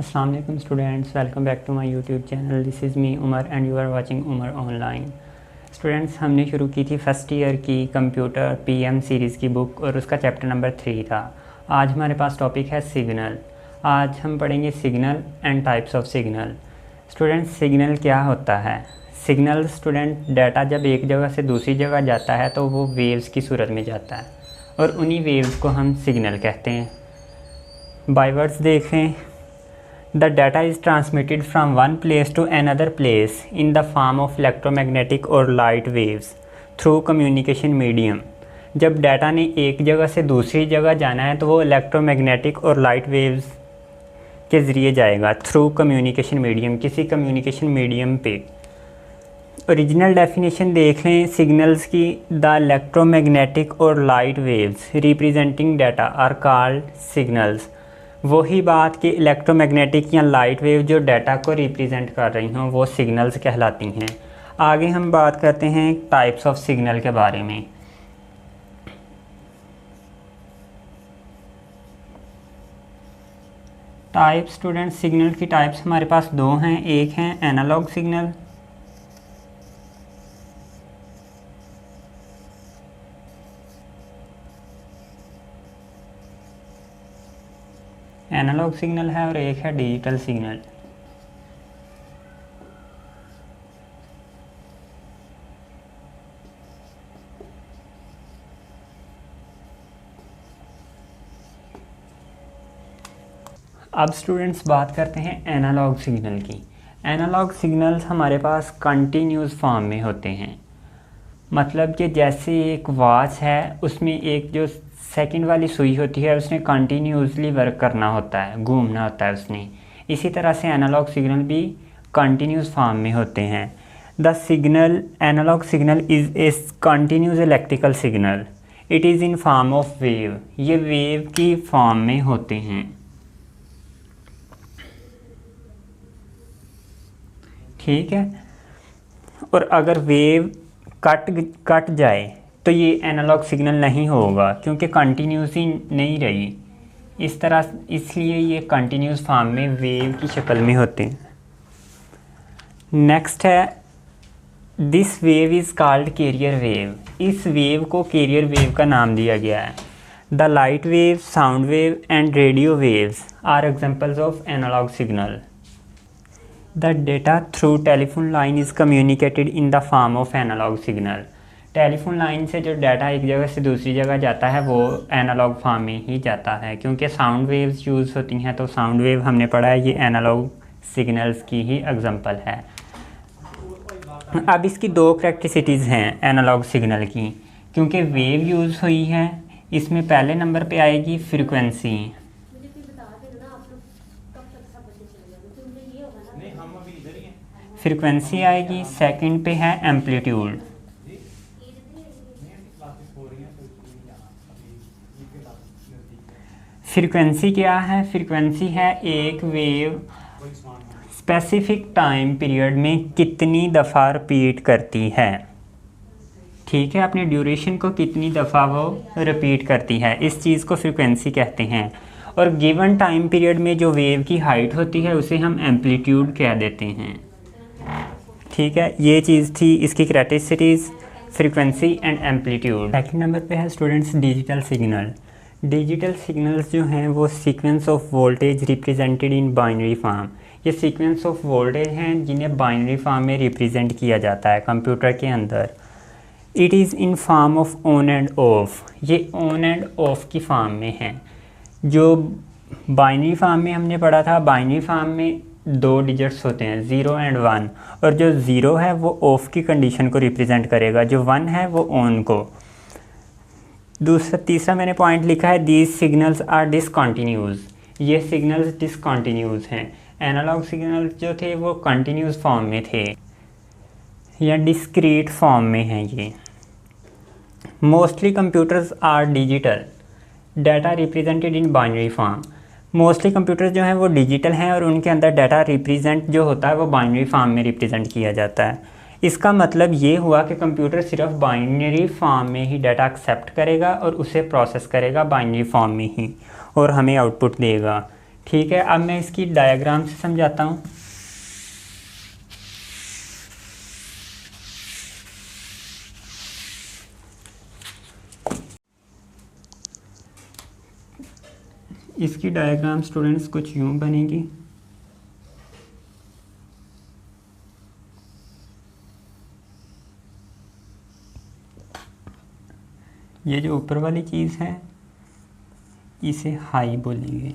अस्सलाम वालेकुम students, welcome back to my YouTube channel. This is me Umar and you are watching Umar online. Students, हमने शुरू की थी फर्स्ट ईयर की कंप्यूटर पीएम सीरीज़ की बुक और उसका चैप्टर नंबर 3 था। आज हमारे पास टॉपिक है सिग्नल। आज हम पढ़ेंगे signal and types of signal. Students, signal क्या होता है? सिग्नल स्टूडेंट डाटा जब एक जगह से दूसरी जगह जाता है तो वो वेव्स की सूरत में जाता है और उन्हीं वेव्स को हम सिग्नल कहते हैं। बाय वर्ड्स देखें, The data is transmitted from one place to another place in the form of electromagnetic or light waves through communication medium। जब डाटा ने एक जगह से दूसरी जगह जाना है तो वो इलेक्ट्रोमैग्नेटिक और लाइट वेव्स के ज़रिए जाएगा थ्रू कम्युनिकेशन मीडियम, किसी कम्युनिकेशन मीडियम पे। ओरिजिनल डेफिनेशन देख लें सिग्नल्स की। द इलेक्ट्रोमैग्नेटिक और light waves representing data are called signals. वही बात कि इलेक्ट्रोमैग्नेटिक या लाइट वेव जो डाटा को रिप्रेजेंट कर रही हों वो सिग्नल्स कहलाती हैं। आगे हम बात करते हैं टाइप्स ऑफ सिग्नल के बारे में। टाइप स्टूडेंट, सिग्नल की टाइप्स हमारे पास दो हैं। एक हैं एनालॉग सिग्नल, एनालॉग सिग्नल है, और एक है डिजिटल सिग्नल। अब स्टूडेंट्स बात करते हैं एनालॉग सिग्नल की। एनालॉग सिग्नल्स हमारे पास कंटिन्यूस फॉर्म में होते हैं। मतलब कि जैसे एक वॉच है उसमें एक जो सेकंड वाली सुई होती है उसने कंटिन्यूसली वर्क करना होता है, घूमना होता है उसने। इसी तरह से एनालॉग सिग्नल भी कंटिन्यूस फॉर्म में होते हैं। The signal analog signal is a continuous electrical signal. It is in form of wave. ये वेव की फॉर्म में होते हैं। ठीक है। और अगर वेव कट जाए तो ये एनालॉग सिग्नल नहीं होगा क्योंकि कंटिन्यूसी नहीं रही। इस तरह इसलिए ये कंटिन्यूस फॉर्म में वेव की शक्ल में होते हैं। नेक्स्ट है this wave is called carrier wave. इस वेव को कैरियर वेव का नाम दिया गया है। The light wave, sound wave and radio waves are examples of analog signal. The data through telephone line is communicated in the form of analog signal. Telephone line से जो data एक जगह से दूसरी जगह जाता है वो एनालॉग फॉर्म में ही जाता है क्योंकि साउंड वेव्स यूज़ होती हैं। तो साउंड वेव हमने पढ़ा है ये एनालॉग सिग्नल्स की ही एग्जांपल है। अब इसकी दो करैक्टरिस्टिक्स हैं एनालॉग सिग्नल की। क्योंकि वेव यूज़ हुई है, इसमें पहले नंबर पे आएगी फ्रीक्वेंसी। फ्रीक्वेंसी आएगी, सेकंड पे है एम्पलीट्यूड। फ्रीक्वेंसी क्या है? फ्रीक्वेंसी है एक वेव स्पेसिफिक टाइम पीरियड में कितनी दफ़ा रिपीट करती है। ठीक है, अपने ड्यूरेशन को कितनी दफ़ा वो रिपीट करती है, इस चीज़ को फ्रीक्वेंसी कहते हैं। और गिवन टाइम पीरियड में जो वेव की हाइट होती है उसे हम एम्पलीट्यूड कह देते हैं। ठीक है, ये चीज़ थी इसकी characteristics, frequency and amplitude. Second number पे है students digital signal. Digital signals जो हैं वो sequence of voltage represented in binary form. ये सीक्वेंस ऑफ वोल्टेज हैं जिन्हें बाइनरी फॉर्म में रिप्रेजेंट किया जाता है कंप्यूटर के अंदर। It is in form of on end of. ये ऑन एंड ऑफ की फॉर्म में है। जो बाइनरी फॉर्म में हमने पढ़ा था, बाइनरी फॉर्म में दो डिजिट्स होते हैं 0 एंड 1, और जो 0 है वो ऑफ की कंडीशन को रिप्रेजेंट करेगा, जो 1 है वो ऑन को। तीसरा मैंने पॉइंट लिखा है दीज सिग्नल्स आर डिसकंटिन्यूस। ये सिग्नल्स डिसकंटिन्यूस हैं। एनालॉग सिग्नल्स जो थे वो कंटिन्यूस फॉर्म में थे या डिस्क्रीट फॉर्म में हैं। ये mostly computers are digital, data represented in binary form. Mostly computers जो हैं वो डिजिटल हैं और उनके अंदर डाटा रिप्रेजेंट जो होता है वो बाइनरी फॉर्म में रिप्रेजेंट किया जाता है। इसका मतलब ये हुआ कि कंप्यूटर सिर्फ बाइनरी फॉर्म में ही डाटा एक्सेप्ट करेगा और उसे प्रोसेस करेगा बाइनरी फॉर्म में ही और हमें आउटपुट देगा। ठीक है, अब मैं इसकी डायग्राम से समझाता हूँ। इसकी डायग्राम स्टूडेंट्स कुछ यूँ बनेगी। ये जो ऊपर वाली चीज़ है इसे हाई बोलेंगे,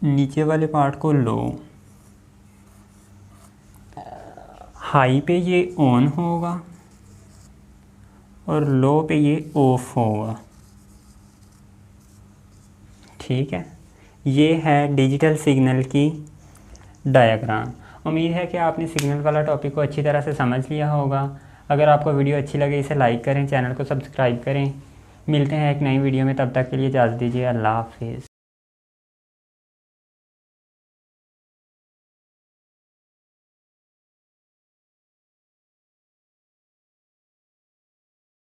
नीचे वाले पार्ट को लो। हाई पे ये ऑन होगा और लो पे ये ऑफ होगा। ठीक है, ये है डिजिटल सिग्नल की डायग्राम। उम्मीद है कि आपने सिग्नल वाला टॉपिक को अच्छी तरह से समझ लिया होगा। अगर आपको वीडियो अच्छी लगे इसे लाइक करें, चैनल को सब्सक्राइब करें। मिलते हैं एक नई वीडियो में, तब तक के लिए इजाज़त दीजिए। अल्लाह हाफिज़।